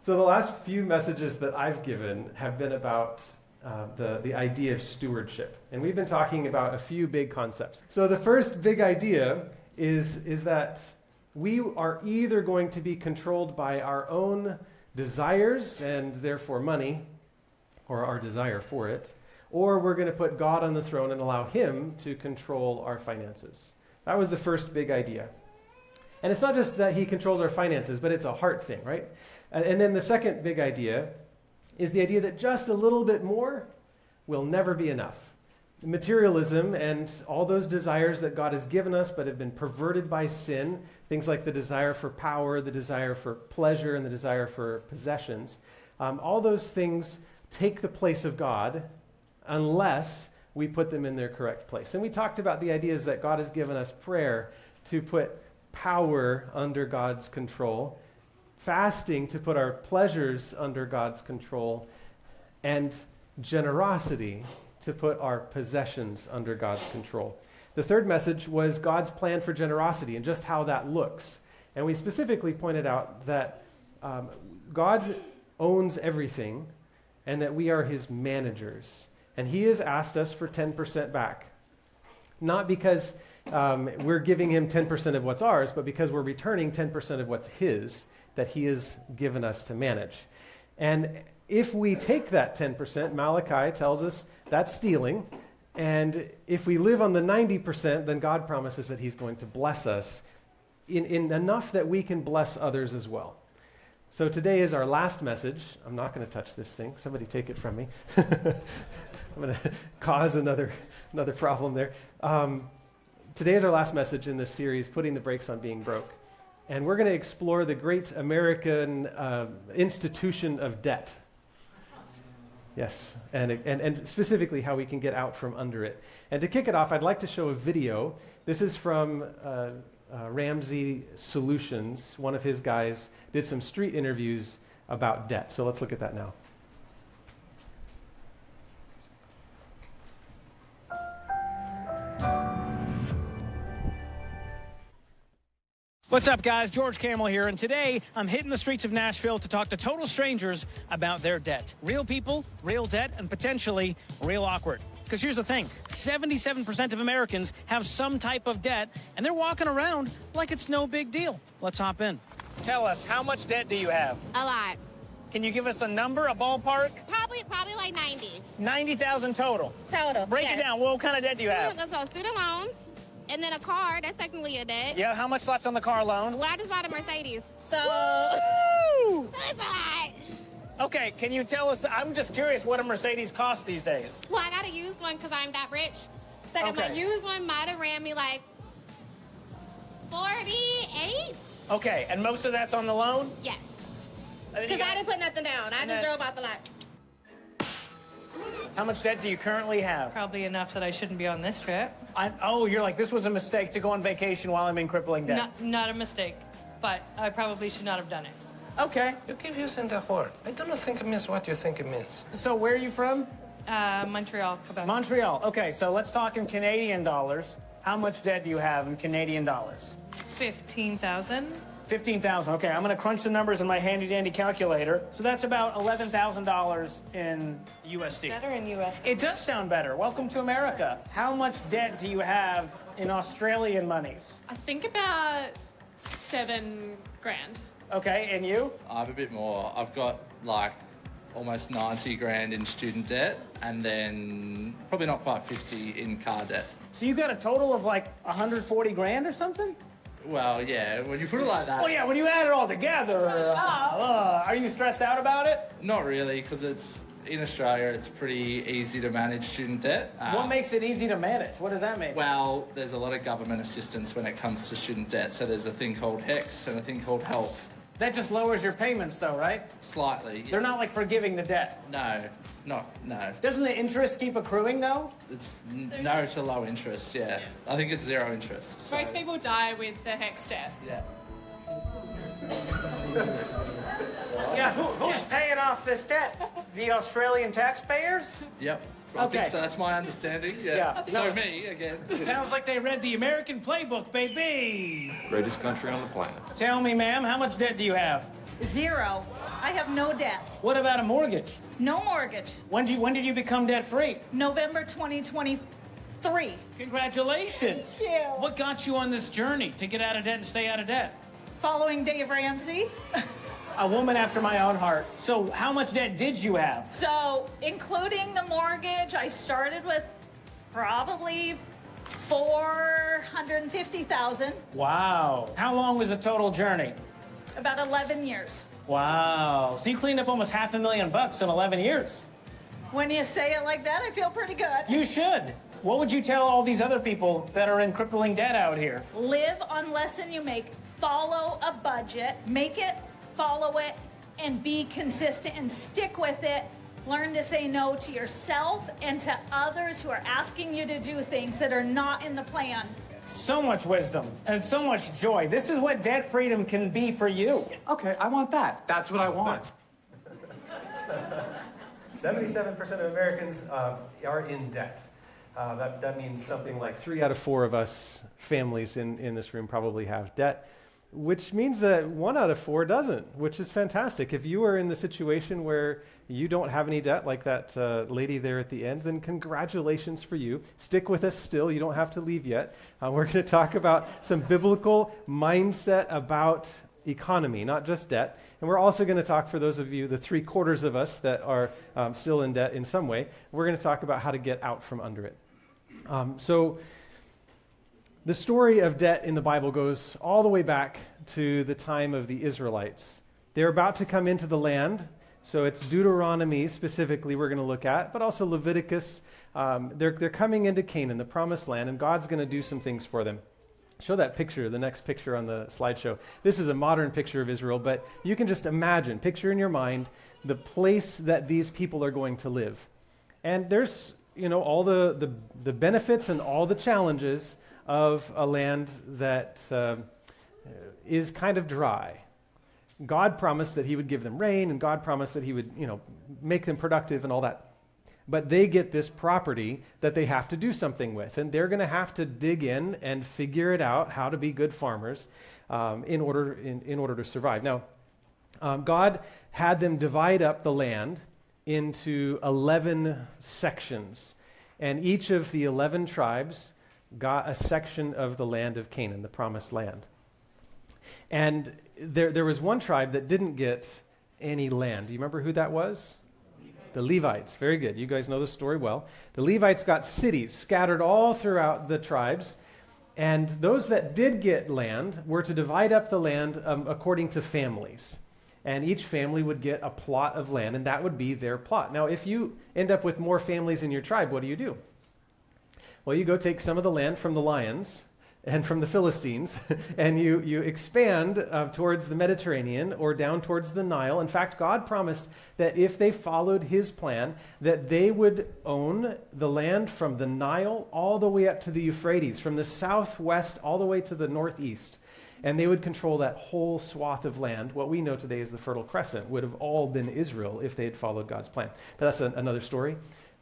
So the last few messages that I've given have been about the idea of stewardship. And we've been talking about a few big concepts. So the first big idea is that we are either going to be controlled by our own desires and therefore money, or our desire for it, or we're going to put God on the throne and allow him to control our finances. That was the first big idea. And it's not just that he controls our finances, but it's a heart thing, right? And then the second big idea is the idea that just a little bit more will never be enough. Materialism and all those desires that God has given us but have been perverted by sin, things like the desire for power, the desire for pleasure, and the desire for possessions, all those things take the place of God unless we put them in their correct place. And we talked about the ideas that God has given us prayer to put power under God's control, fasting to put our pleasures under God's control, and generosity to put our possessions under God's control. The third message was God's plan for generosity and just how that looks. And we specifically pointed out that God owns everything and that we are his managers. And he has asked us for 10% back. Not because we're giving him 10% of what's ours, but because we're returning 10% of what's his that he has given us to manage. And if we take that 10%, Malachi tells us that's stealing. And if we live on the 90%, then God promises that he's going to bless us in enough that we can bless others as well. So today is our last message. I'm not going to touch this thing. Somebody take it from me. I'm going to cause another problem there. Today is our last message in this series, Putting the Brakes on Being Broke. And we're going to explore the great American institution of debt. Yes, and specifically how we can get out from under it. And to kick it off, I'd like to show a video. This is from Ramsey Solutions. One of his guys did some street interviews about debt. So let's look at that now. What's up, guys? George Camel here, and today I'm hitting the streets of Nashville to talk to total strangers about their debt. Real people, real debt, and potentially real awkward. Because here's the thing, 77% of Americans have some type of debt, and they're walking around like it's no big deal. Let's hop in. Tell us, how much debt do you have? A lot. Can you give us a number, a ballpark? Probably like 90. 90,000 total? Total, Break it down. What kind of debt do you have? So student loans, and then a car, that's technically a debt. Yeah, how much left on the car loan? Well, I just bought a Mercedes, so... Woo! So it's a lot. Okay, can you tell us, I'm just curious what a Mercedes costs these days. Well, I got a used one because I'm that rich. So Okay. my used one might have ran me like 48. Okay, and most of that's on the loan? Yes. And then you Because got- I didn't put nothing down. I just drove out the lot. How much debt do you currently have? Probably enough that I shouldn't be on this trip. Oh, you're like, this was a mistake to go on vacation while I'm in crippling debt. Not a mistake, but I probably should not have done it. Okay. You keep using the word. I don't think it means what you think it means. So where are you from? Montreal, Quebec. Montreal. Okay, so let's talk in Canadian dollars. How much debt do you have in Canadian dollars? 15,000. 15,000. Okay, I'm going to crunch the numbers in my handy-dandy calculator. So that's about $11,000 in USD. Better in US. It does sound better. Welcome to America. How much debt do you have in Australian monies? I think about $7 grand. Okay, and you? I have a bit more. I've got like almost 90 grand in student debt and then probably not quite 50 in car debt. So you got a total of like 140 grand or something? Well, yeah, when you put it like that. Oh yeah, when you add it all together, are you stressed out about it? Not really, because it's in Australia, it's pretty easy to manage student debt. What makes it easy to manage? What does that mean? Well, there's a lot of government assistance when it comes to student debt. So there's a thing called HEX and a thing called HELP. That just lowers your payments though, right? Slightly. They're not like forgiving the debt. No. Doesn't the interest keep accruing though? It's no to low interest, yeah. I think it's zero interest. So, Most people die with the HEX debt. yeah. Yeah, who's paying off this debt? The Australian taxpayers? Yep. I Okay. think so. That's my understanding. Yeah. Yeah. So No. me, again. Sounds like they read the American playbook, baby. Greatest country on the planet. Tell me, ma'am, how much debt do you have? Zero. I have no debt. What about a mortgage? No mortgage. When did you become debt-free? November 2023. Congratulations. Thank you. What got you on this journey to get out of debt and stay out of debt? Following Dave Ramsey. A woman after my own heart. So how much debt did you have? So, including the mortgage, I started with probably $450,000. Wow. How long was the total journey? About 11 years. Wow. So you cleaned up almost $500,000 in 11 years. When you say it like that, I feel pretty good. You should. What would you tell all these other people that are in crippling debt out here? Live on less than you make. Follow a budget. Make it, follow it, and be consistent and stick with it. Learn to say no to yourself and to others who are asking you to do things that are not in the plan. So much wisdom and so much joy. This is what debt freedom can be for you. Okay, I want that. That's what I want. 77% of Americans are in debt. That means something like 3 out of 4 of us families in this room probably have debt, which means that 1 out of 4 doesn't, which is fantastic. If you are in the situation where you don't have any debt like that lady there at the end, then congratulations for you. Stick with us still. You don't have to leave yet. We're going to talk about some biblical mindset about economy, not just debt. And we're also going to talk, for those of you, the 3/4 of us that are still in debt in some way, we're going to talk about how to get out from under it. So the story of debt in the Bible goes all the way back to the time of the Israelites. They're about to come into the land. So it's Deuteronomy specifically we're going to look at, but also Leviticus. They're coming into Canaan, the promised land, and God's going to do some things for them. Show that picture, the next picture on the slideshow. This is a modern picture of Israel, but you can just imagine, picture in your mind, the place that these people are going to live. And there's, all the benefits and all the challenges of a land that is kind of dry. God promised that he would give them rain, and God promised that he would, make them productive and all that. But they get this property that they have to do something with, and they're going to have to dig in and figure it out how to be good farmers in order to survive. Now, God had them divide up the land into 11 sections, and each of the 11 tribes got a section of the land of Canaan, the promised land. And there was one tribe that didn't get any land. Do you remember who that was? The Levites. Very good. You guys know the story well. The Levites got cities scattered all throughout the tribes, and those that did get land were to divide up the land according to families. And each family would get a plot of land, and that would be their plot. Now, if you end up with more families in your tribe, what do? Well, you go take some of the land from the lions and from the Philistines, and you expand towards the Mediterranean or down towards the Nile. In fact, God promised that if they followed his plan, that they would own the land from the Nile all the way up to the Euphrates, from the southwest all the way to the northeast. And they would control that whole swath of land. What we know today as the Fertile Crescent would have all been Israel if they had followed God's plan. But that's another story.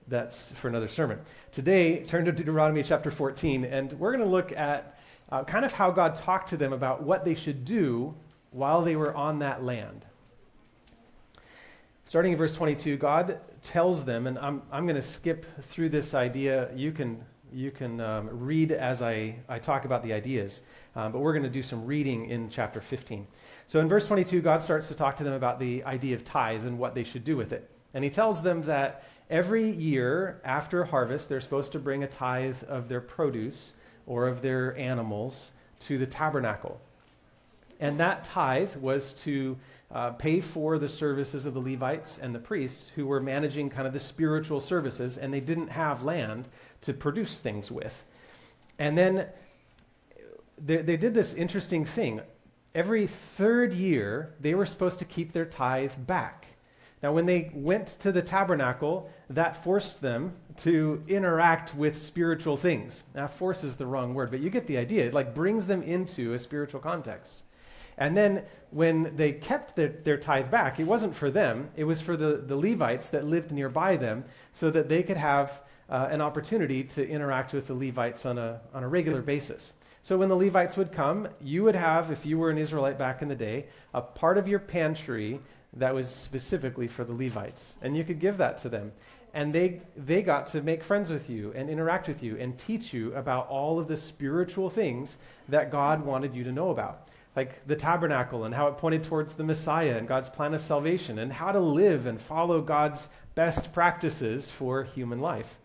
That's for another sermon. Today, turn to Deuteronomy chapter 14, and we're going to look at kind of how God talked to them about what they should do while they were on that land. Starting in verse 22, God tells them, and I'm going to skip through this idea. You can read as I talk about the ideas, but we're going to do some reading in chapter 15. So in verse 22, God starts to talk to them about the idea of tithe and what they should do with it. And he tells them that every year after harvest, they're supposed to bring a tithe of their produce or of their animals to the tabernacle. And that tithe was to pay for the services of the Levites and the priests who were managing kind of the spiritual services, and they didn't have land to produce things with. And then they did this interesting thing. Every third year, they were supposed to keep their tithe back. Now, when they went to the tabernacle, that forced them to interact with spiritual things. Now, force is the wrong word, but you get the idea. It brings them into a spiritual context. And then when they kept their tithe back, it wasn't for them. It was for the Levites that lived nearby them so that they could have an opportunity to interact with the Levites on a regular basis. So when the Levites would come, you would have, if you were an Israelite back in the day, a part of your pantry that was specifically for the Levites. And you could give that to them. And they got to make friends with you and interact with you and teach you about all of the spiritual things that God wanted you to know about. Like the tabernacle and how it pointed towards the Messiah and God's plan of salvation and how to live and follow God's best practices for human life.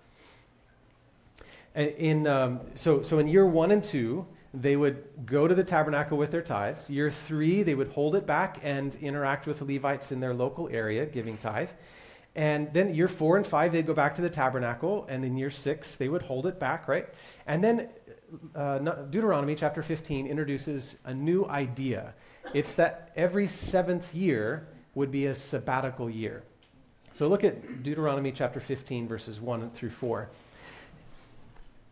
So in year 1 and 2, they would go to the tabernacle with their tithes. Year 3, they would hold it back and interact with the Levites in their local area, giving tithe. And then year 4 and 5, they'd go back to the tabernacle. And in year 6, they would hold it back, right? And then Deuteronomy chapter 15 introduces a new idea. It's that every 7th year would be a sabbatical year. So look at Deuteronomy chapter 15, verses 1 through 4.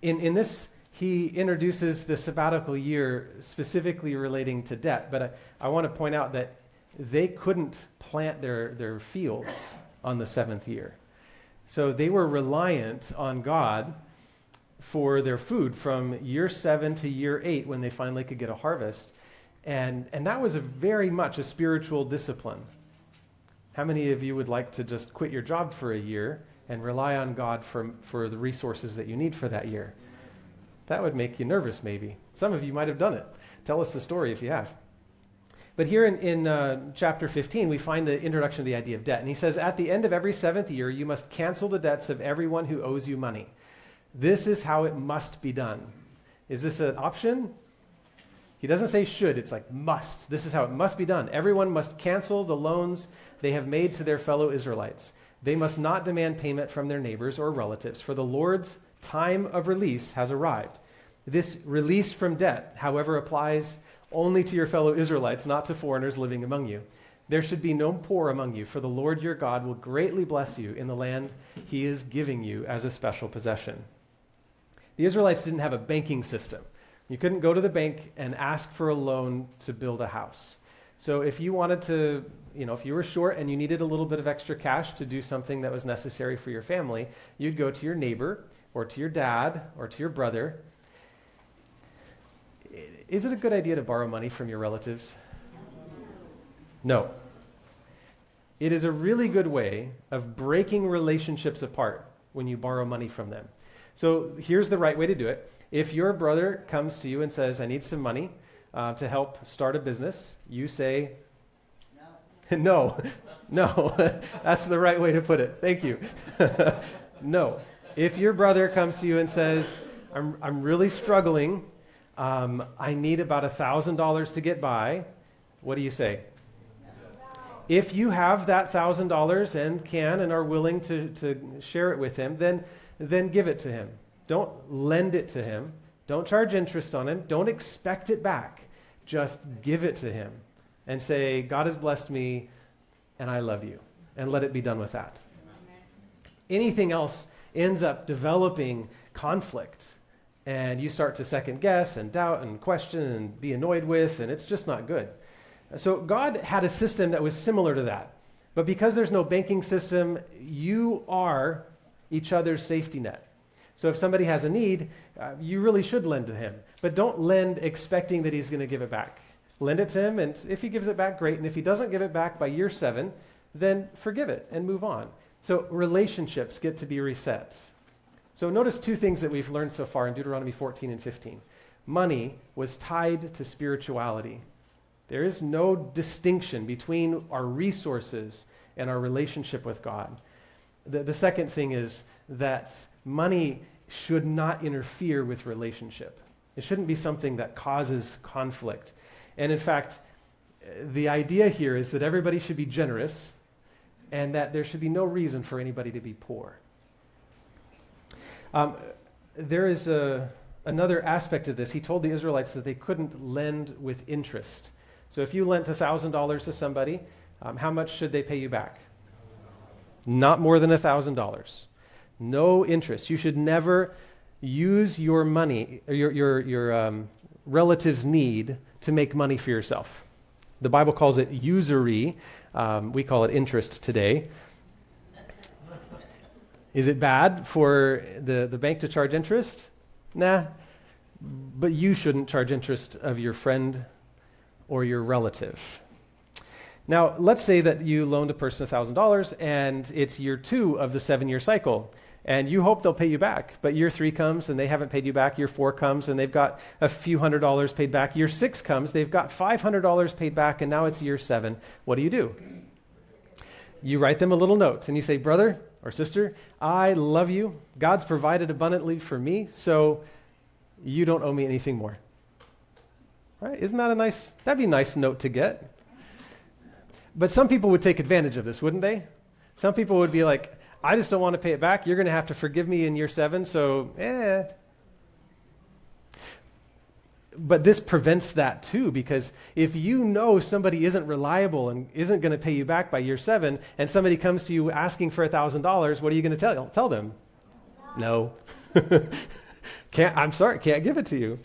In this, he introduces the sabbatical year specifically relating to debt. But I want to point out that they couldn't plant their fields on the 7th year. So they were reliant on God for their food from year 7 to year 8 when they finally could get a harvest. And that was very much a spiritual discipline. How many of you would like to just quit your job for a year and rely on God for the resources that you need for that year? That would make you nervous, maybe. Some of you might have done it. Tell us the story if you have. But here in chapter 15, we find the introduction of the idea of debt. And he says, at the end of every 7th year, you must cancel the debts of everyone who owes you money. This is how it must be done. Is this an option? He doesn't say should, it's like must. This is how it must be done. Everyone must cancel the loans they have made to their fellow Israelites. They must not demand payment from their neighbors or relatives, for the Lord's time of release has arrived. This release from debt, however, applies only to your fellow Israelites, not to foreigners living among you. There should be no poor among you, for the Lord your God will greatly bless you in the land he is giving you as a special possession. The Israelites didn't have a banking system. You couldn't go to the bank and ask for a loan to build a house. So if you wanted to, if you were short and you needed a little bit of extra cash to do something that was necessary for your family, you'd go to your neighbor or to your dad or to your brother. Is it a good idea to borrow money from your relatives? No. It is a really good way of breaking relationships apart when you borrow money from them. So here's the right way to do it. If your brother comes to you and says, I need some money to help start a business, you say, no. No. That's the right way to put it. Thank you. No. If your brother comes to you and says, I'm really struggling, I need about $1,000 to get by, what do you say? If you have that $1,000 and can and are willing to share it with him, then give it to him. Don't lend it to him. Don't charge interest on him. Don't expect it back. Just give it to him and say, God has blessed me and I love you. And let it be done with that. Anything else ends up developing conflict. And you start to second guess and doubt and question and be annoyed with, and it's just not good. So God had a system that was similar to that. But because there's no banking system, you are each other's safety net. So if somebody has a need, you really should lend to him. But don't lend expecting that he's going to give it back. Lend it to him, and if he gives it back, great. And if he doesn't give it back by year 7, then forgive it and move on. So relationships get to be reset. So notice 2 things that we've learned so far in Deuteronomy 14 and 15. Money was tied to spirituality. There is no distinction between our resources and our relationship with God. The second thing is that money should not interfere with relationship. It shouldn't be something that causes conflict. And in fact, the idea here is that everybody should be generous and that there should be no reason for anybody to be poor. There is another aspect of this. He told the Israelites that they couldn't lend with interest. So if you lent $1,000 to somebody, how much should they pay you back? Not more than $1,000. No interest. You should never use your money, or your relative's need to make money for yourself. The Bible calls it usury. We call it interest today. Is it bad for the bank to charge interest? Nah. but you shouldn't charge interest of your friend or your relative. Now, let's say that you loaned a person $1,000 and it's year 2 of the 7-year cycle, and you hope they'll pay you back, but year 3 comes and they haven't paid you back, year 4 comes and they've got a few $100s paid back, year 6 comes, they've got $500 paid back, and now it's year 7. What do? You write them a little note and you say, brother or sister, I love you. God's provided abundantly for me, so you don't owe me anything more. Right? Isn't that that'd be a nice note to get. But some people would take advantage of this, wouldn't they? Some people would be like, I just don't want to pay it back. You're going to have to forgive me in year 7, so But this prevents that too, because if you know somebody isn't reliable and isn't going to pay you back by year 7, and somebody comes to you asking for $1,000, what are you going to tell them? No. I'm sorry, can't give it to you.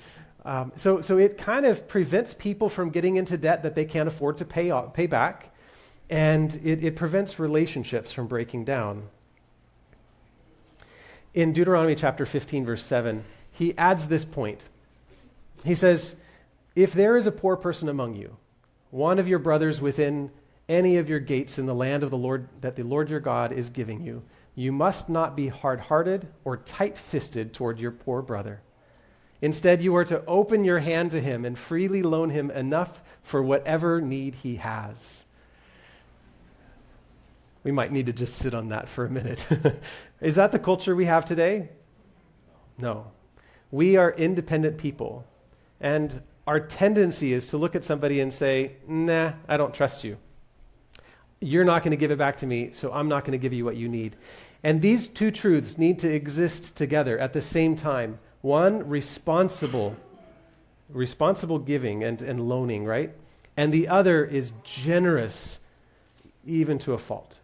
So it kind of prevents people from getting into debt that they can't afford to pay back, and it prevents relationships from breaking down. In Deuteronomy chapter 15, verse 7, he adds this point. He says, if there is a poor person among you, one of your brothers within any of your gates in the land of the Lord that the Lord your God is giving you, you must not be hard-hearted or tight-fisted toward your poor brother. Instead, you are to open your hand to him and freely loan him enough for whatever need he has. We might need to just sit on that for a minute. Is that the culture we have today? No. We are independent people, and our tendency is to look at somebody and say, nah, I don't trust you. You're not going to give it back to me, so I'm not going to give you what you need. And these two truths need to exist together at the same time. One, responsible giving and loaning, right? And the other is generous, even to a fault.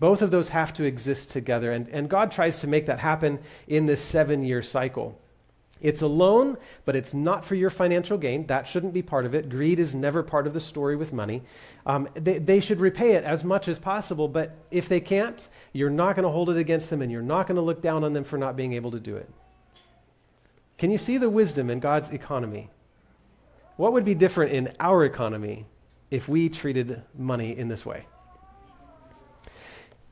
Both of those have to exist together, and God tries to make that happen in this 7-year cycle. It's a loan, but it's not for your financial gain. That shouldn't be part of it. Greed is never part of the story with money. They should repay it as much as possible, but if they can't, you're not going to hold it against them, and you're not going to look down on them for not being able to do it. Can you see the wisdom in God's economy? What would be different in our economy if we treated money in this way?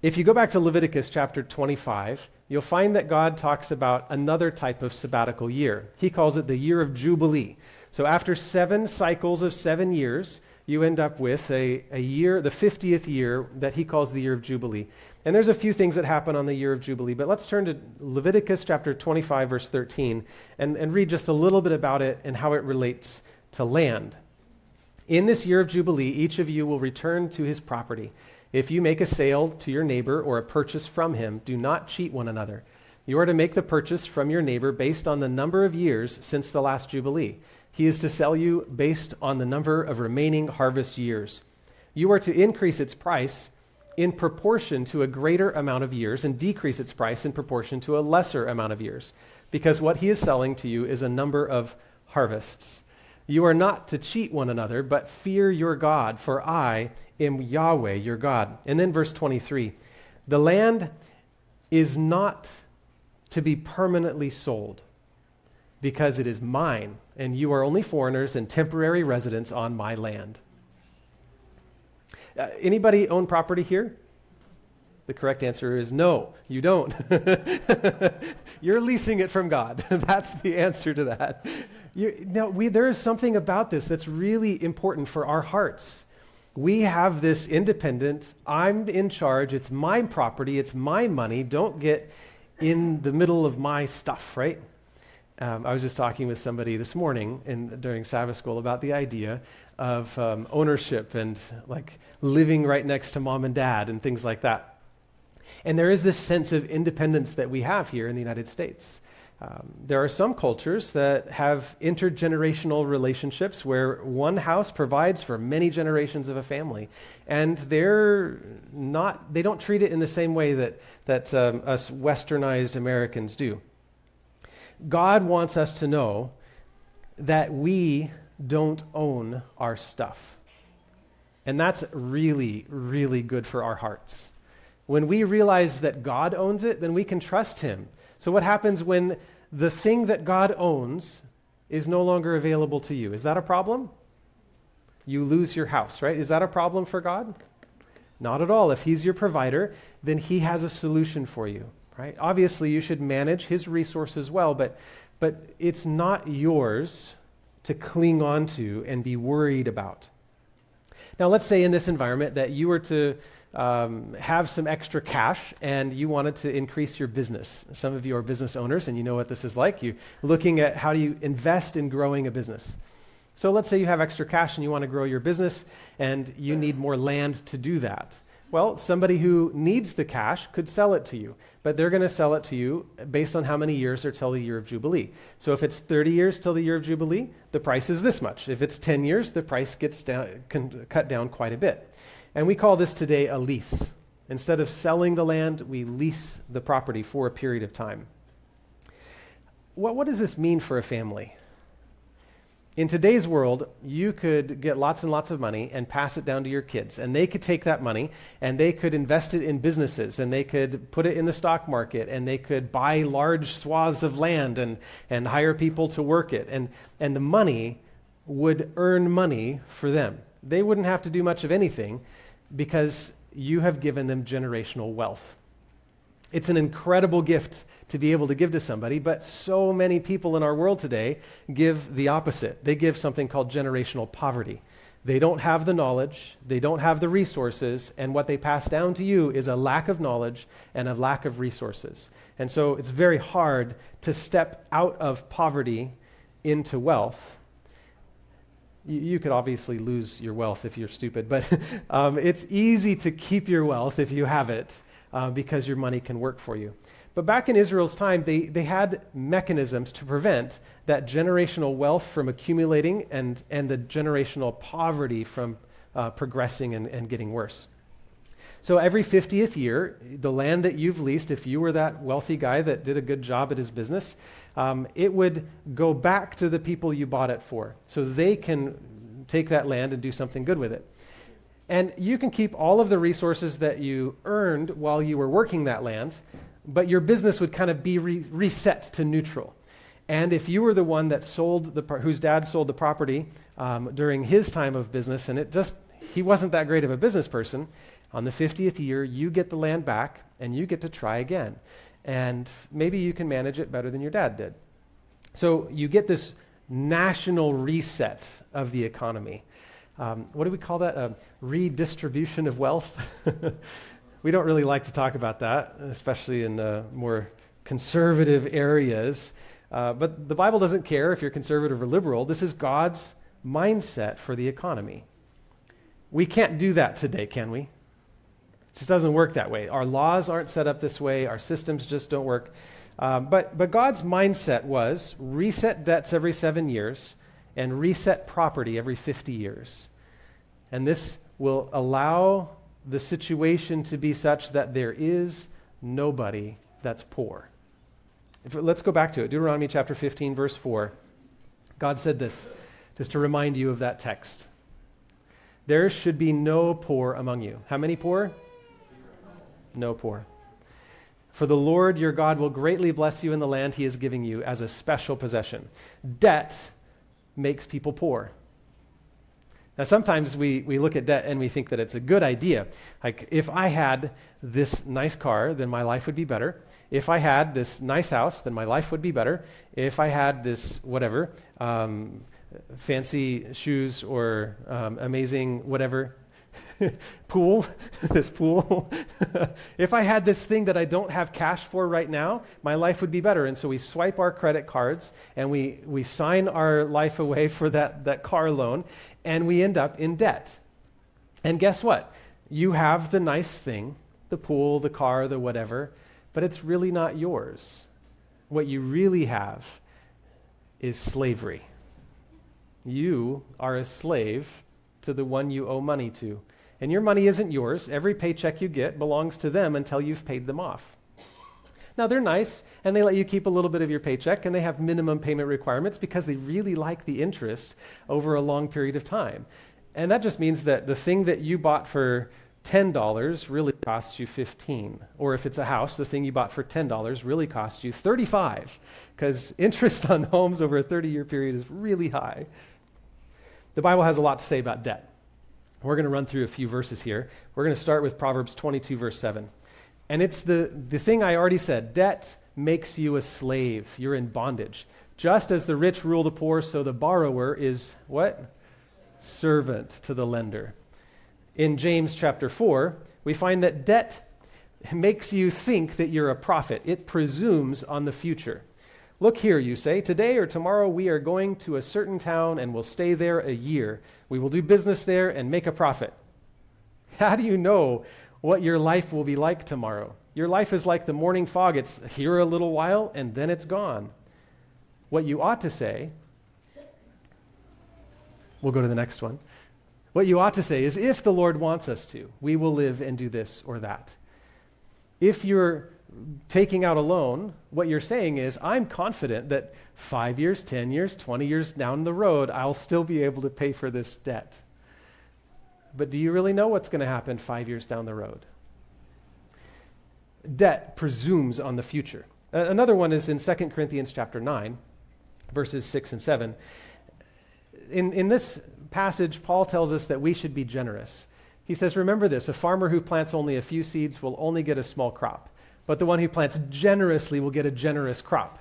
If you go back to Leviticus chapter 25, you'll find that God talks about another type of sabbatical year. He calls it the year of Jubilee. So after 7 cycles of 7 years, you end up with a year, the 50th year, that he calls the year of Jubilee. And there's a few things that happen on the year of Jubilee, but let's turn to Leviticus chapter 25, verse 13, and read just a little bit about it and how it relates to land. In this year of Jubilee, each of you will return to his property. If you make a sale to your neighbor or a purchase from him, do not cheat one another. You are to make the purchase from your neighbor based on the number of years since the last Jubilee. He is to sell you based on the number of remaining harvest years. You are to increase its price in proportion to a greater amount of years and decrease its price in proportion to a lesser amount of years, because what he is selling to you is a number of harvests. You are not to cheat one another, but fear your God, for I am Yahweh, your God. And then verse 23, the land is not to be permanently sold, because it is mine, and you are only foreigners and temporary residents on my land. Anybody own property here? The correct answer is no, you don't. You're leasing it from God. That's the answer to that. There is something about this that's really important for our hearts. We have this independent, I'm in charge, it's my property, it's my money, don't get in the middle of my stuff, right? I was just talking with somebody this morning during Sabbath school about the idea of ownership and like living right next to mom and dad and things like that. And there is this sense of independence that we have here in the United States. There are some cultures that have intergenerational relationships where one house provides for many generations of a family, and they don't treat it in the same way that us westernized Americans do. God wants us to know that we don't own our stuff. And that's really, really good for our hearts. When we realize that God owns it, then we can trust him. So what happens when the thing that God owns is no longer available to you. Is that a problem? You lose your house, right? Is that a problem for God? Not at all. If he's your provider, then he has a solution for you, right? Obviously, you should manage his resources well, but it's not yours to cling on to and be worried about. Now, let's say in this environment that you were to have some extra cash and you wanted to increase your business. Some of you are business owners and you know what this is like. You're looking at how do you invest in growing a business. So let's say you have extra cash and you want to grow your business and you need more land to do that. Well, somebody who needs the cash could sell it to you, but they're going to sell it to you based on how many years are till the year of Jubilee. So if it's 30 years till the year of Jubilee, the price is this much. If it's 10 years, the price gets cut down quite a bit. And we call this today a lease. Instead of selling the land, we lease the property for a period of time. What does this mean for a family? In today's world, you could get lots and lots of money and pass it down to your kids, and they could take that money and they could invest it in businesses, and they could put it in the stock market, and they could buy large swaths of land and hire people to work it, and the money would earn money for them. They wouldn't have to do much of anything because you have given them generational wealth. It's an incredible gift to be able to give to somebody, but so many people in our world today give the opposite. They give something called generational poverty. They don't have the knowledge, they don't have the resources, and what they pass down to you is a lack of knowledge and a lack of resources. And so it's very hard to step out of poverty into wealth. You could obviously lose your wealth if you're stupid, but it's easy to keep your wealth if you have it because your money can work for you. But back in Israel's time, they had mechanisms to prevent that generational wealth from accumulating and the generational poverty from progressing and getting worse. So every 50th year, the land that you've leased, if you were that wealthy guy that did a good job at his business, it would go back to the people you bought it for, so they can take that land and do something good with it. And you can keep all of the resources that you earned while you were working that land, but your business would kind of be reset to neutral. And if you were the one that whose dad sold the property during his time of business, and he wasn't that great of a business person, on the 50th year, you get the land back and you get to try again. And maybe you can manage it better than your dad did. So you get this national reset of the economy. What do we call that? Redistribution of wealth? We don't really like to talk about that, especially in more conservative areas. But the Bible doesn't care if you're conservative or liberal. This is God's mindset for the economy. We can't do that today, can we? It just doesn't work that way. Our laws aren't set up this way. Our systems just don't work. But God's mindset was reset debts every 7 years and reset property every 50 years. And this will allow the situation to be such that there is nobody that's poor. Let's go back to it. Deuteronomy chapter 15, verse 4. God said this, just to remind you of that text. There should be no poor among you. How many poor? No poor. For the Lord your God will greatly bless you in the land he is giving you as a special possession. Debt makes people poor. Now, sometimes we look at debt and we think that it's a good idea. Like, if I had this nice car, then my life would be better. If I had this nice house, then my life would be better. If I had this whatever, fancy shoes or amazing whatever, pool, this pool. If I had this thing that I don't have cash for right now, my life would be better. And so we swipe our credit cards and we sign our life away for that car loan, and we end up in debt. And guess what? You have the nice thing, the pool, the car, the whatever, but it's really not yours. What you really have is slavery. You are a slave to the one you owe money to. And your money isn't yours. Every paycheck you get belongs to them until you've paid them off. Now, they're nice, and they let you keep a little bit of your paycheck, and they have minimum payment requirements because they really like the interest over a long period of time. And that just means that the thing that you bought for $10 really costs you 15. Or if it's a house, the thing you bought for $10 really costs you 35, because interest on homes over a 30-year period is really high. The Bible has a lot to say about debt. We're going to run through a few verses here. We're going to start with Proverbs 22, verse 7. And it's the thing I already said. Debt makes you a slave. You're in bondage. Just as the rich rule the poor, so the borrower is what? Servant to the lender. In James chapter 4, we find that debt makes you think that you're a prophet. It presumes on the future. Look here, you say, today or tomorrow we are going to a certain town and will stay there a year. We will do business there and make a profit. How do you know what your life will be like tomorrow? Your life is like the morning fog. It's here a little while and then it's gone. What you ought to say, we'll go to the next one. What you ought to say is, if the Lord wants us to, we will live and do this or that. If you're taking out a loan, what you're saying is, I'm confident that 5 years, 10 years, 20 years down the road, I'll still be able to pay for this debt. But do you really know what's going to happen 5 years down the road? Debt presumes on the future. Another one is in 2 Corinthians chapter 9, verses 6 and 7. In this passage, Paul tells us that we should be generous. He says, remember this, a farmer who plants only a few seeds will only get a small crop, but the one who plants generously will get a generous crop.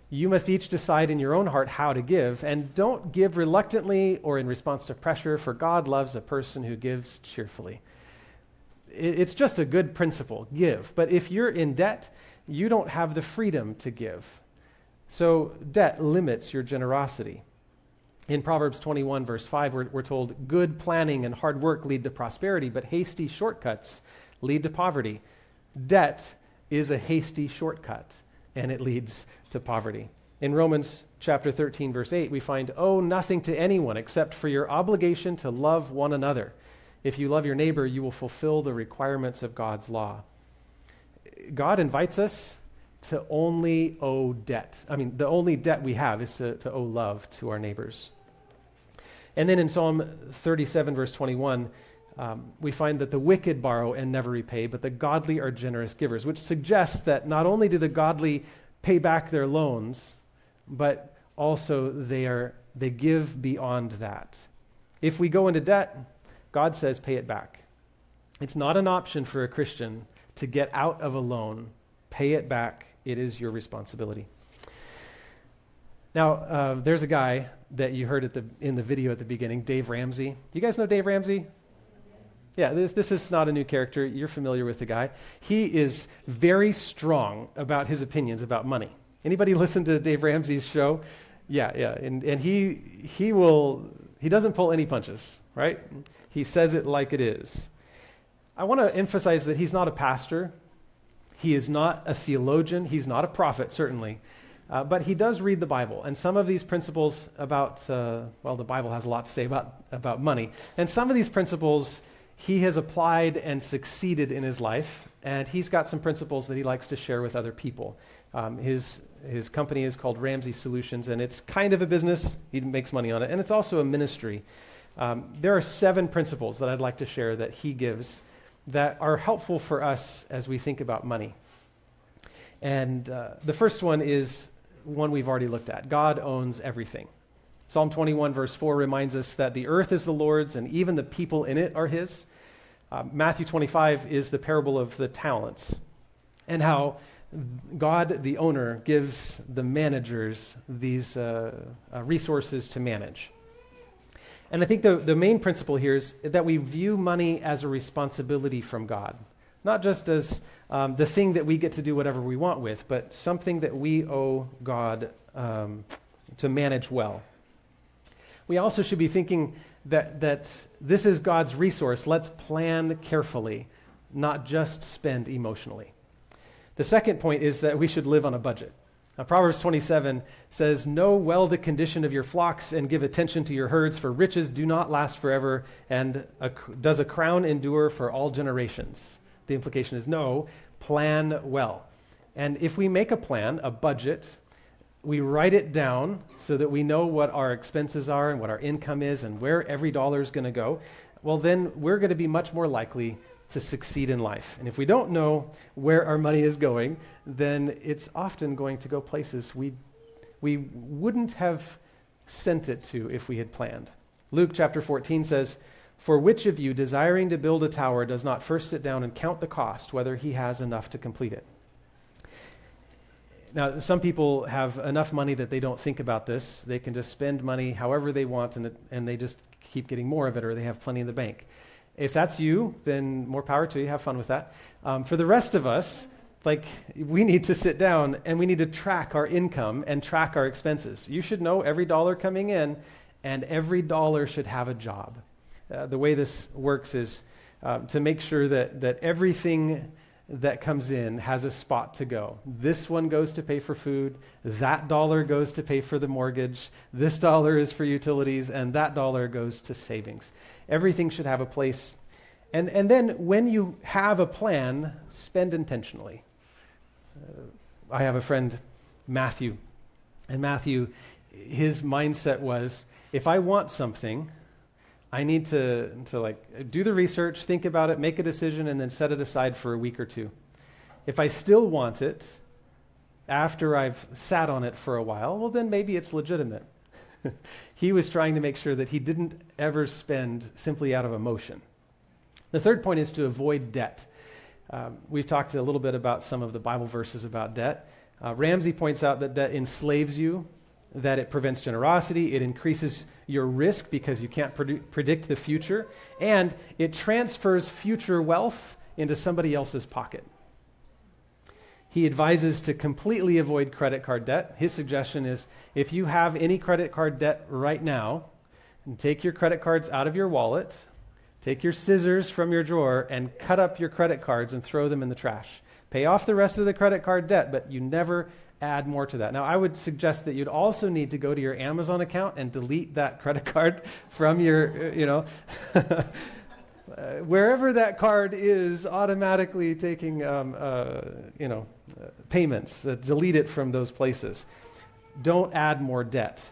You must each decide in your own heart how to give, and don't give reluctantly or in response to pressure, for God loves a person who gives cheerfully. It's just a good principle, give. But if you're in debt, you don't have the freedom to give. So debt limits your generosity. In Proverbs 21, verse 5, we're told, good planning and hard work lead to prosperity, but hasty shortcuts lead to poverty. Debt is a hasty shortcut, and it leads to poverty. In Romans chapter 13, verse 8, we find, owe nothing to anyone except for your obligation to love one another. If you love your neighbor, you will fulfill the requirements of God's law. God invites us to only owe debt. I mean, the only debt we have is to owe love to our neighbors. And then in Psalm 37, verse 21, we find that the wicked borrow and never repay, but the godly are generous givers, which suggests that not only do the godly pay back their loans, but also they give beyond that. If we go into debt, God says pay it back. It's not an option for a Christian to get out of a loan. Pay it back. It is your responsibility. Now, there's a guy that you heard in the video at the beginning, Dave Ramsey. You guys know Dave Ramsey? Yeah, this is not a new character. You're familiar with the guy. He is very strong about his opinions about money. Anybody listen to Dave Ramsey's show? Yeah, and he doesn't pull any punches, right? He says it like it is. I want to emphasize that he's not a pastor. He is not a theologian. He's not a prophet, certainly. But he does read the Bible. And some of these principles about, the Bible has a lot to say about money. And some of these principles he has applied and succeeded in his life. And he's got some principles that he likes to share with other people. His company is called Ramsey Solutions, and it's kind of a business. He makes money on it. And it's also a ministry. There are 7 principles that I'd like to share that he gives that are helpful for us as we think about money. And the first one is one we've already looked at. God owns everything. Psalm 21, verse 4 reminds us that the earth is the Lord's and even the people in it are his. Matthew 25 is the parable of the talents and how God, the owner, gives the managers these resources to manage. And I think the main principle here is that we view money as a responsibility from God, not just as the thing that we get to do whatever we want with, but something that we owe God to manage well. We also should be thinking that this is God's resource. Let's plan carefully, not just spend emotionally. The second point is that we should live on a budget. Now, Proverbs 27 says, know well the condition of your flocks and give attention to your herds, for riches do not last forever, and does a crown endure for all generations? The implication is no, plan well. And if we make a plan, a budget, we write it down so that we know what our expenses are and what our income is and where every dollar is going to go. well, then we're going to be much more likely to succeed in life. And if we don't know where our money is going, then it's often going to go places we wouldn't have sent it to if we had planned. Luke chapter 14 says, "For which of you, desiring to build a tower, does not first sit down and count the cost, whether he has enough to complete it?" Now, some people have enough money that they don't think about this. They can just spend money however they want, and they just keep getting more of it, or they have plenty in the bank. If that's you, then more power to you. Have fun with that. For the rest of us, we need to sit down and we need to track our income and track our expenses. You should know every dollar coming in, and every dollar should have a job. The way this works is to make sure that everything that comes in has a spot to go. This one goes to pay for food, that dollar goes to pay for the mortgage, this dollar is for utilities, and that dollar goes to savings. Everything should have a place. And then when you have a plan, spend intentionally. I have a friend, Matthew, and Matthew, his mindset was, if I want something, I need to do the research, think about it, make a decision, and then set it aside for a week or two. If I still want it after I've sat on it for a while, well, then maybe it's legitimate. He was trying to make sure that he didn't ever spend simply out of emotion. The third point is to avoid debt. We've talked a little bit about some of the Bible verses about debt. Ramsey points out that debt enslaves you, that it prevents generosity, it increases your risk because you can't predict the future, and it transfers future wealth into somebody else's pocket. He advises to completely avoid credit card debt. His suggestion is, if you have any credit card debt right now, and take your credit cards out of your wallet, take your scissors from your drawer, and cut up your credit cards and throw them in the trash. Pay off the rest of the credit card debt, but you never add more to that. Now, I would suggest that you'd also need to go to your Amazon account and delete that credit card from your, wherever that card is automatically taking, payments. Delete it from those places. Don't add more debt.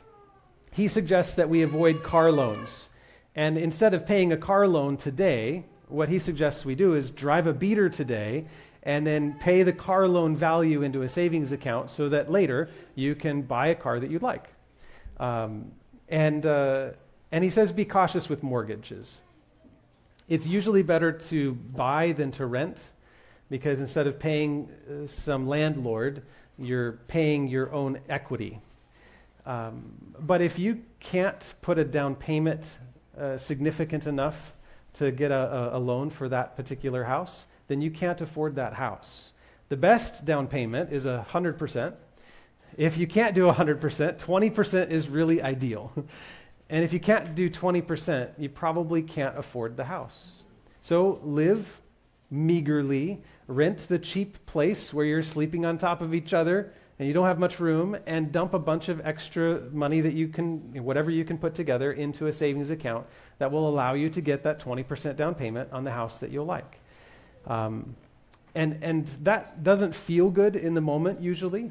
He suggests that we avoid car loans. And instead of paying a car loan today, what he suggests we do is drive a beater today and then pay the car loan value into a savings account so that later you can buy a car that you'd like. And he says be cautious with mortgages. It's usually better to buy than to rent, because instead of paying some landlord, you're paying your own equity. But if you can't put a down payment significant enough to get a loan for that particular house, then you can't afford that house. The best down payment is 100%. If you can't do 100%, 20% is really ideal. And if you can't do 20%, you probably can't afford the house. So live meagerly, rent the cheap place where you're sleeping on top of each other and you don't have much room, and dump a bunch of extra money that you can, whatever you can put together, into a savings account that will allow you to get that 20% down payment on the house that you'll like. And that doesn't feel good in the moment usually,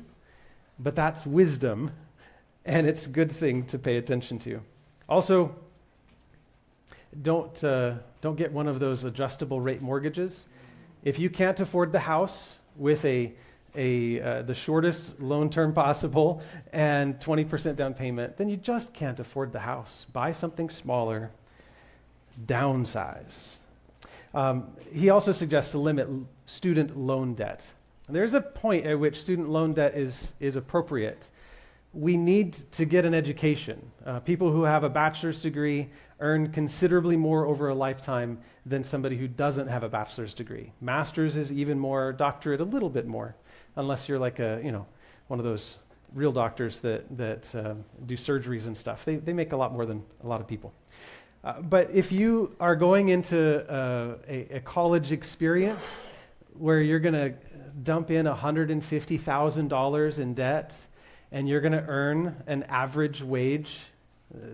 but that's wisdom, and it's a good thing to pay attention to. Also, don't get one of those adjustable rate mortgages. If you can't afford the house with the shortest loan term possible and 20% down payment, then you just can't afford the house. Buy something smaller, downsize. He also suggests to limit student loan debt. There's a point at which student loan debt is appropriate. We need to get an education. People who have a bachelor's degree earn considerably more over a lifetime than somebody who doesn't have a bachelor's degree. Master's is even more, doctorate a little bit more, unless you're like one of those real doctors that do surgeries and stuff. They make a lot more than a lot of people. But if you are going into a college experience where you're going to dump in $150,000 in debt, and you're going to earn an average wage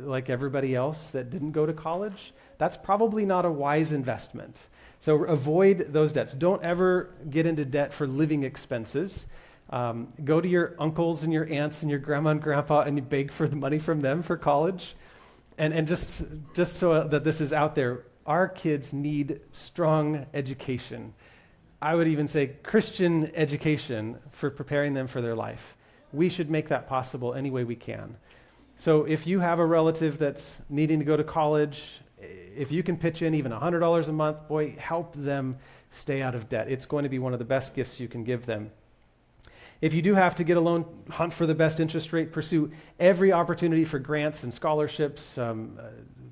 like everybody else that didn't go to college, that's probably not a wise investment. So avoid those debts. Don't ever get into debt for living expenses. Go to your uncles and your aunts and your grandma and grandpa and you beg for the money from them for college. And just so that this is out there, Our kids need strong education. I would even say Christian education for preparing them for their life. We should make that possible any way we can. So if you have a relative that's needing to go to college, if you can pitch in even $100 a month, boy, help them stay out of debt. It's going to be one of the best gifts you can give them. If you do have to get a loan, hunt for the best interest rate, pursue every opportunity for grants and scholarships.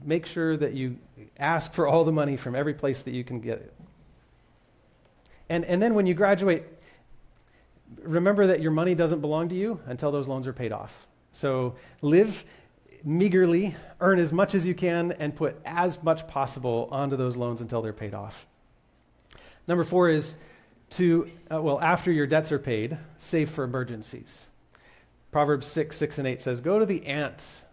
Make sure that you ask for all the money from every place that you can get it. And then when you graduate, remember that your money doesn't belong to you until those loans are paid off. So live meagerly, earn as much as you can, and put as much possible onto those loans until they're paid off. Number 4 is to, after your debts are paid, save for emergencies. Proverbs 6 and 8 says, "Go to the ant,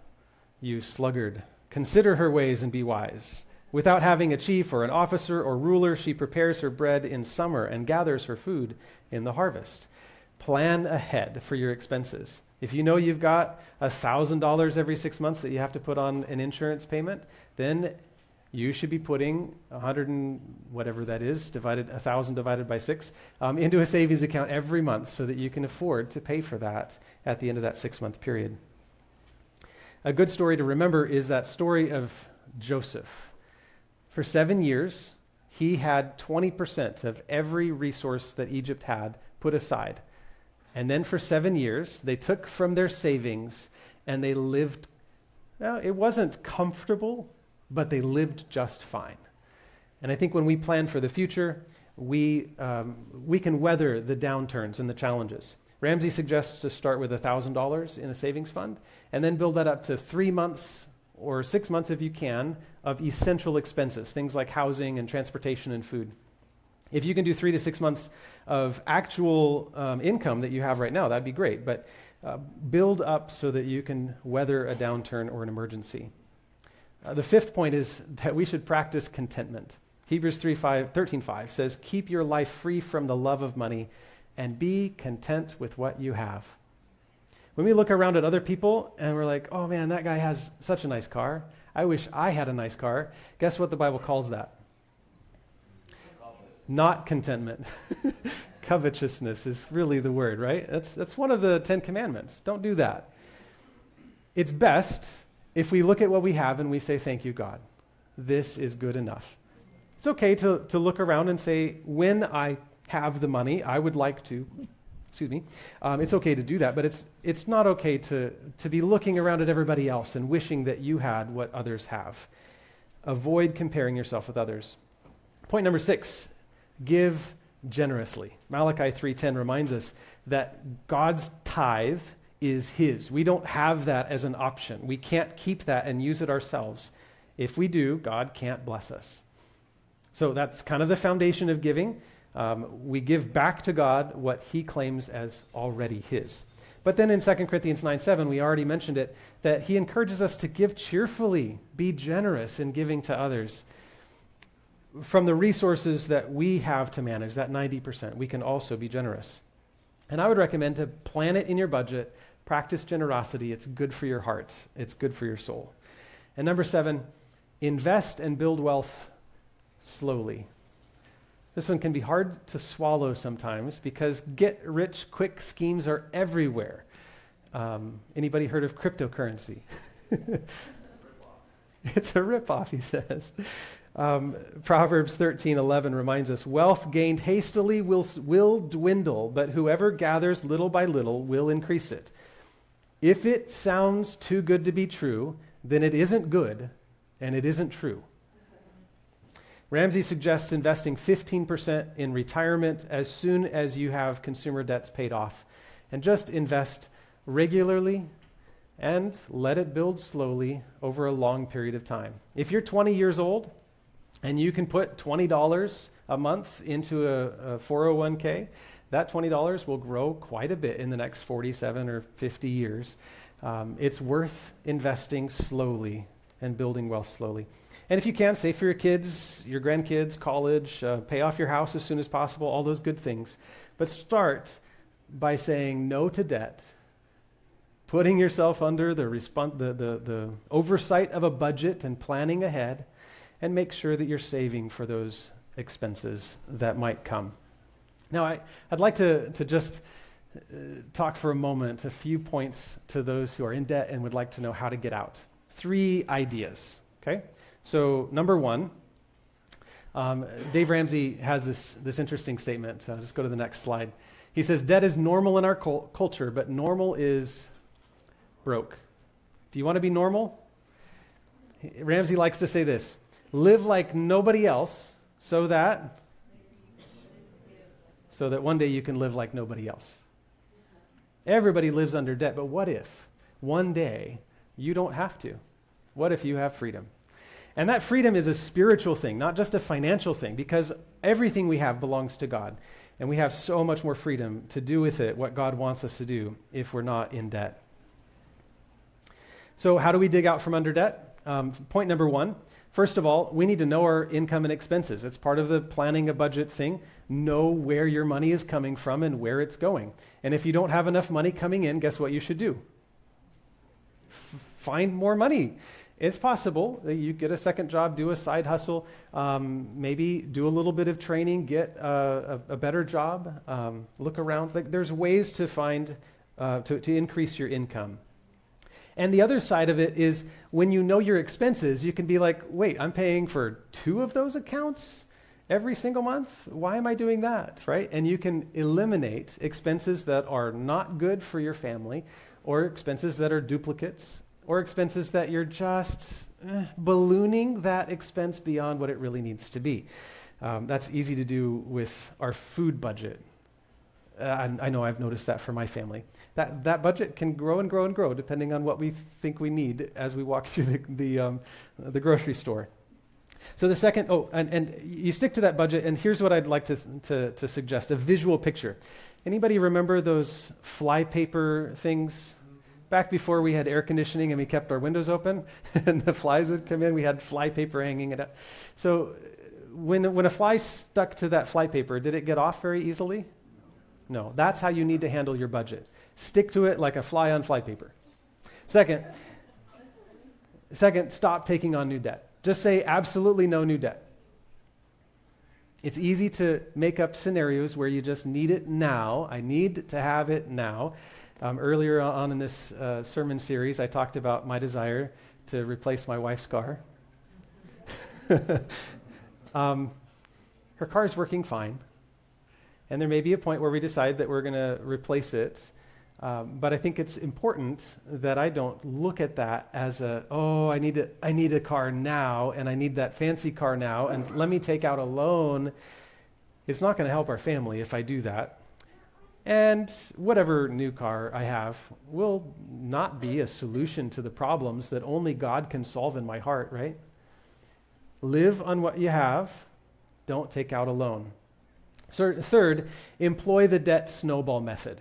you sluggard. Consider her ways and be wise. Without having a chief or an officer or ruler, she prepares her bread in summer and gathers her food in the harvest." Plan ahead for your expenses. If you know you've got $1,000 every 6 months that you have to put on an insurance payment, then you should be putting 100 and whatever that is, 1,000 divided by 6, into a savings account every month so that you can afford to pay for that at the end of that 6-month period. A good story to remember is that story of Joseph. For 7 years, he had 20% of every resource that Egypt had put aside. And then for 7 years, they took from their savings and they lived, it wasn't comfortable, but they lived just fine. And I think when we plan for the future, we can weather the downturns and the challenges. Ramsey suggests to start with $1,000 in a savings fund and then build that up to 3 months or 6 months if you can of essential expenses, things like housing and transportation and food. If you can do 3 to 6 months of actual income that you have right now, that'd be great, but build up so that you can weather a downturn or an emergency. The 5th point is that we should practice contentment. Hebrews 13:5 says, "Keep your life free from the love of money and be content with what you have." When we look around at other people and we're like, "Oh man, that guy has such a nice car. I wish I had a nice car." Guess what the Bible calls that? Not contentment. Covetousness is really the word, right? That's one of the 10 commandments. Don't do that. It's best if we look at what we have and we say, "Thank you, God. This is good enough." It's okay to look around and say, when I have the money, I would like to, it's okay to do that, but it's not okay to be looking around at everybody else and wishing that you had what others have. Avoid comparing yourself with others. Point number 6, give generously. Malachi 3:10 reminds us that God's tithe is his. We don't have that as an option. We can't keep that and use it ourselves. If we do, God can't bless us. So that's kind of the foundation of giving. We give back to God what he claims as already his. But then in 2 Corinthians 9:7, we already mentioned it, that he encourages us to give cheerfully, be generous in giving to others. From the resources that we have to manage, that 90%, we can also be generous. And I would recommend to plan it in your budget, practice generosity. It's good for your heart. It's good for your soul. And number 7, invest and build wealth slowly. This one can be hard to swallow sometimes because get-rich-quick schemes are everywhere. Anybody heard of cryptocurrency? It's a ripoff, he says. Proverbs 13:11 reminds us, "Wealth gained hastily will dwindle, but whoever gathers little by little will increase it." If it sounds too good to be true, then it isn't good and it isn't true. Ramsey suggests investing 15% in retirement as soon as you have consumer debts paid off. And just invest regularly and let it build slowly over a long period of time. If you're 20 years old and you can put $20 a month into a 401k, that $20 will grow quite a bit in the next 47 or 50 years. It's worth investing slowly and building wealth slowly. And if you can, save for your kids, your grandkids, college, pay off your house as soon as possible, all those good things. But start by saying no to debt, putting yourself under the oversight of a budget and planning ahead, and make sure that you're saving for those expenses that might come. Now, I'd like to just talk for a moment, a few points to those who are in debt and would like to know how to get out. 3 ideas, okay? So number 1, Dave Ramsey has this interesting statement. Just go to the next slide. He says, debt is normal in our culture, but normal is broke. Do you want to be normal? Ramsey likes to say this: live like nobody else so that one day you can live like nobody else. Everybody lives under debt, but what if one day you don't have to? What if you have freedom? And that freedom is a spiritual thing, not just a financial thing, because everything we have belongs to God. And we have so much more freedom to do with it what God wants us to do if we're not in debt. So how do we dig out from under debt? Point number 1, first of all, we need to know our income and expenses. It's part of the planning a budget thing. Know where your money is coming from and where it's going. And if you don't have enough money coming in, guess what you should do? Find more money. It's possible that you get a second job, do a side hustle, maybe do a little bit of training, get a better job, look around. Like, there's ways to find, to increase your income. And the other side of it is when you know your expenses, you can be like, wait, I'm paying for 2 of those accounts every single month? Why am I doing that, right? And you can eliminate expenses that are not good for your family, or expenses that are duplicates, or expenses that you're just ballooning that expense beyond what it really needs to be. That's easy to do with our food budget. I know I've noticed that for my family. That budget can grow and grow and grow depending on what we think we need as we walk through the grocery store. So the second, and you stick to that budget, and here's what I'd like to suggest, a visual picture. Anybody remember those flypaper things? Back before we had air conditioning and we kept our windows open and the flies would come in, we had flypaper hanging it up. So when a fly stuck to that flypaper, did it get off very easily? No. That's how you need to handle your budget. Stick to it like a fly on flypaper. Second, stop taking on new debt. Just say absolutely no new debt. It's easy to make up scenarios where you just need it now. I need to have it now. Earlier on in this sermon series, I talked about my desire to replace my wife's car. Her car's working fine, and there may be a point where we decide that we're going to replace it. But I think it's important that I don't look at that as I need a car now, and I need that fancy car now, and let me take out a loan. It's not going to help our family if I do that. And whatever new car I have will not be a solution to the problems that only God can solve in my heart, right? Live on what you have. Don't take out a loan. Third, employ the debt snowball method.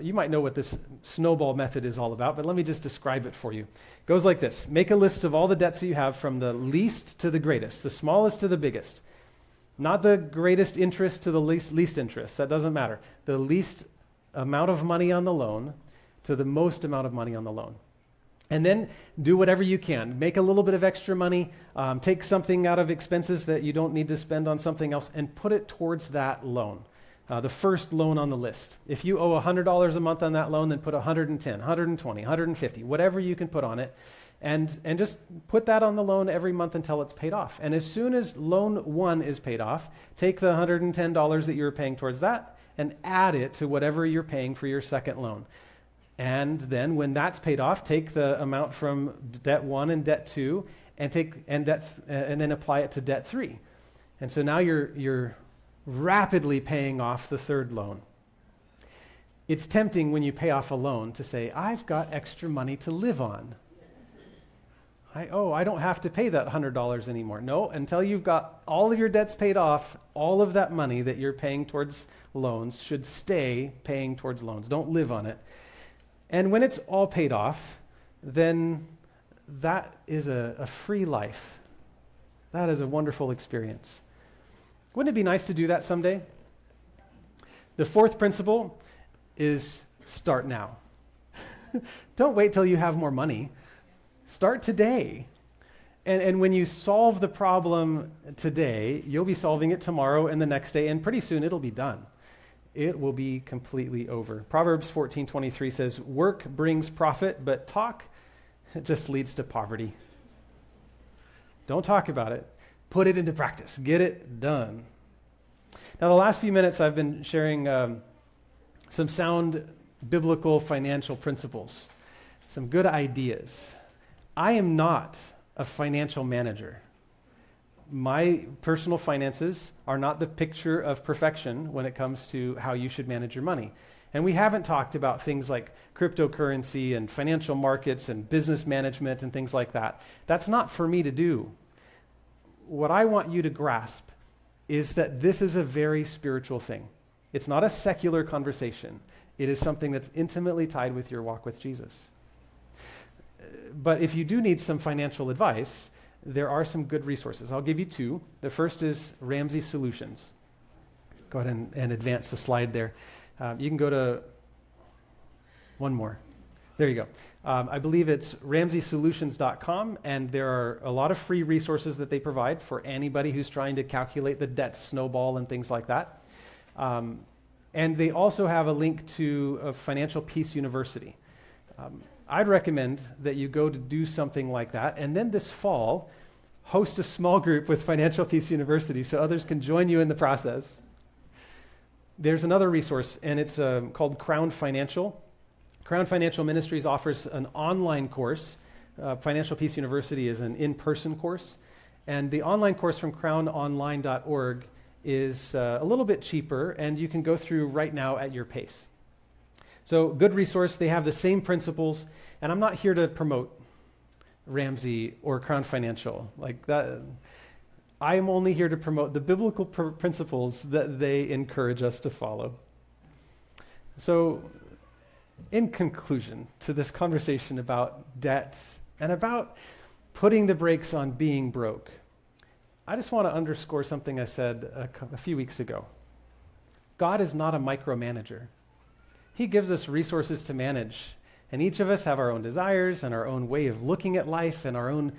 You might know what this snowball method is all about, but let me just describe it for you. It goes like this. Make a list of all the debts that you have from the least to the greatest, the smallest to the biggest. Not the greatest interest to the least interest. That doesn't matter. The least amount of money on the loan to the most amount of money on the loan. And then do whatever you can. Make a little bit of extra money. Take something out of expenses that you don't need to spend on something else and put it towards that loan. The first loan on the list. If you owe $100 a month on that loan, then put 110, 120, 150, whatever you can put on it. And just put that on the loan every month until it's paid off. And as soon as loan 1 is paid off, take the $110 that you were paying towards that and add it to whatever you're paying for your second loan. And then when that's paid off, take the amount from debt 1 and debt 2 and then apply it to debt 3. And so now you're rapidly paying off the third loan. It's tempting when you pay off a loan to say, I've got extra money to live on. I don't have to pay that $100 anymore. No, until you've got all of your debts paid off, all of that money that you're paying towards loans should stay paying towards loans. Don't live on it. And when it's all paid off, then that is a free life. That is a wonderful experience. Wouldn't it be nice to do that someday? The fourth principle is start now. Don't wait till you have more money. Start today. And when you solve the problem today, you'll be solving it tomorrow and the next day, and pretty soon it'll be done. It will be completely over. Proverbs 14:23 says, "Work brings profit, but talk just leads to poverty." Don't talk about it. Put it into practice. Get it done. Now, the last few minutes I've been sharing some sound biblical financial principles, some good ideas. I am not a financial manager. My personal finances are not the picture of perfection when it comes to how you should manage your money. And we haven't talked about things like cryptocurrency and financial markets and business management and things like that. That's not for me to do. What I want you to grasp is that this is a very spiritual thing. It's not a secular conversation. It is something that's intimately tied with your walk with Jesus. But if you do need some financial advice, there are some good resources. I'll give you two. The first is Ramsey Solutions. Go ahead and advance the slide there. You can go to one more. There you go. I believe it's RamseySolutions.com, and there are a lot of free resources that they provide for anybody who's trying to calculate the debt snowball and things like that. And they also have a link to Financial Peace University. I'd recommend that you go to do something like that, and then this fall, host a small group with Financial Peace University so others can join you in the process. There's another resource, and it's called Crown Financial. Crown Financial Ministries offers an online course. Financial Peace University is an in-person course, and the online course from crownonline.org is a little bit cheaper, and you can go through right now at your pace. So good resource. They have the same principles, and I'm not here to promote Ramsey or Crown Financial like that. I am only here to promote the biblical principles that they encourage us to follow. So in conclusion to this conversation about debt and about putting the brakes on being broke, I just want to underscore something I said a few weeks ago. God is not a micromanager. He gives us resources to manage, and each of us have our own desires and our own way of looking at life and our own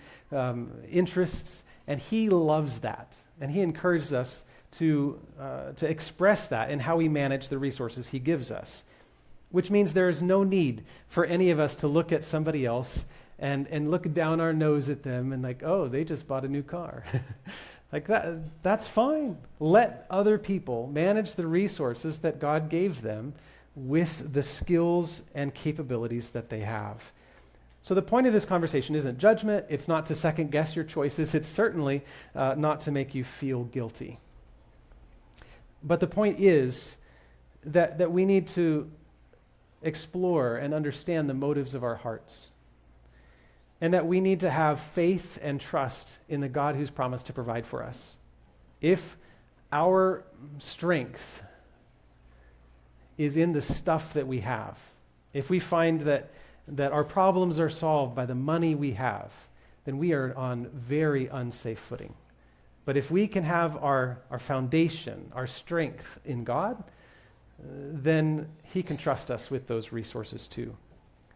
interests, and he loves that, and he encourages us to express that in how we manage the resources he gives us, which means there is no need for any of us to look at somebody else and look down our nose at them and like, oh, they just bought a new car. Like that's fine. Let other people manage the resources that God gave them with the skills and capabilities that they have. So the point of this conversation isn't judgment. It's not to second guess your choices. It's certainly not to make you feel guilty. But the point is that we need to explore and understand the motives of our hearts, and that we need to have faith and trust in the God who's promised to provide for us. If our strength is in the stuff that we have, if we find that our problems are solved by the money we have, then we are on very unsafe footing. But if we can have our foundation, our strength in God, then he can trust us with those resources too.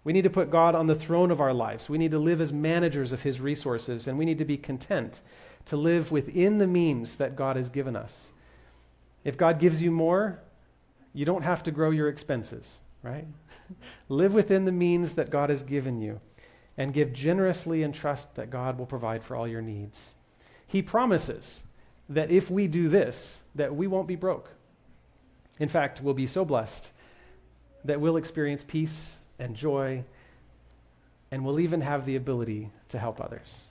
We need to put God on the throne of our lives. We need to live as managers of his resources, and we need to be content to live within the means that God has given us. If God gives you more, you don't have to grow your expenses, right? Live within the means that God has given you, and give generously and trust that God will provide for all your needs. He promises that if we do this, that we won't be broke. In fact, we'll be so blessed that we'll experience peace and joy, and we'll even have the ability to help others.